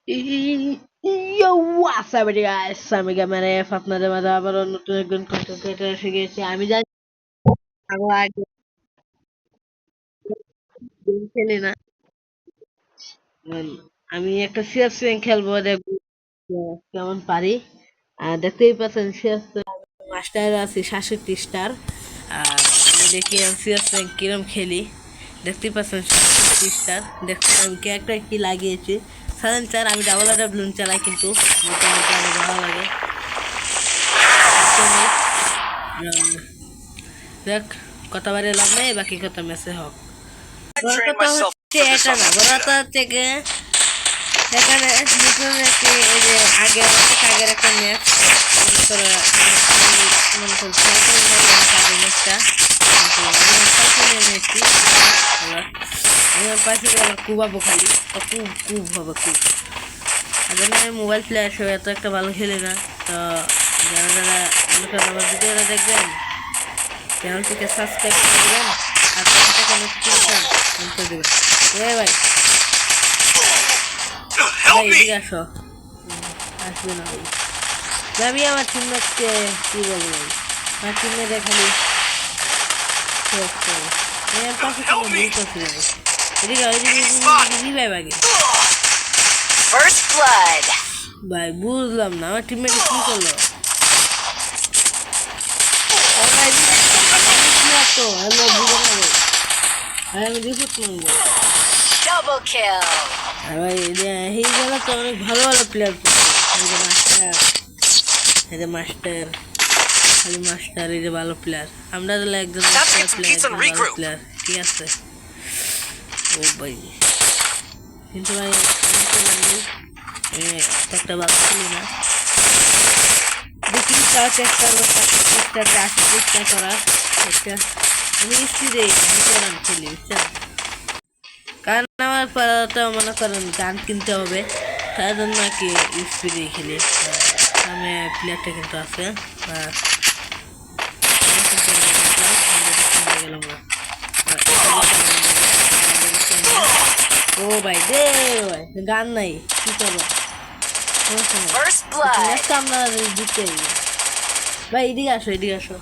Yo, what's up guys? আমি ক্যামেরায় আপনাদের মাঝে আবারও নতুন একজন কন্টেন্ট ক্রিয়েটর এসে গেছি। আমি জানি আমি আগে গেম খেলি না। উম, আমি একটা সিএস র্যাঙ্ক খেলবো, দেখবো কেমন পারি। দেখতেই পাচ্ছেন সিএস মাস্টার আছি 67 স্টার। আর আমি দেখি সিএস র্যাঙ্ক কিরম খেলি। দেখতেই পাচ্ছেন 67 স্টার। দেখতে আমি ক্যারেক্টার কি লাগিয়েছি সাইলেন্সার। আমি ডাবল ব্লুন চালাই, কিন্তু মোটামুটি আমার ভালো লাগে। দেখ, কথা বাড়ি লাভ নেই, বাকি কথা মেসে হোক। বড় কথা হচ্ছে এটা না, বড় কথা হচ্ছে এখানে নতুন একটি এই যে অনেক আগের একটা ম্যাচ কুবাবো খালি খুব খুব হবে খুব। আর আমি মোবাইল প্লেয়ার সব এত একটা ভালো খেলি না। তো যারা যারা আমার ভিডিওটা দেখবেন চ্যানেলটিকে সাবস্ক্রাইব করে দেবেন আর পাশে থাকা নোটিফিকেশন অন করে দেবেন। ভাই ভাই এদিকে আসো। আসবে না ভাই। আমি আমার টিমমেটকে কি বলবো ভাই, আমার টিমমেটে খালি পাশে কোনো ভুল করছি ভাই। এদিকে ভাই আগে ভাই বুঝলাম না আমার টিমমেটে কি করলো। আমি রিপোর্ট মারবো। ভাই এই জায়গা তো অনেক ভালো ভালো প্লেয়ার এই যে মাস্টার খালি মাস্টার, এই যে ভালো প্লেয়ার। আমরা তাহলে একজন প্লেয়ার ঠিক আছে। ও ভাই কিন্তু ভাই একটা ভালো ছিল না। দেখি তাও চেষ্টা করার একটা। আমি স্পিডে খেলি বুঝছেন, কারণ আমার তো মনে করেন গান কিনতে হবে, তার জন্য আর কি স্পিডে খেলি। আমি প্লেয়ারটা কিন্তু আছে ও ভাই দে ভাই, গান নাই কি করবো। আমরা জিতে ভাই, এদিকে আসো এদিকে আসো।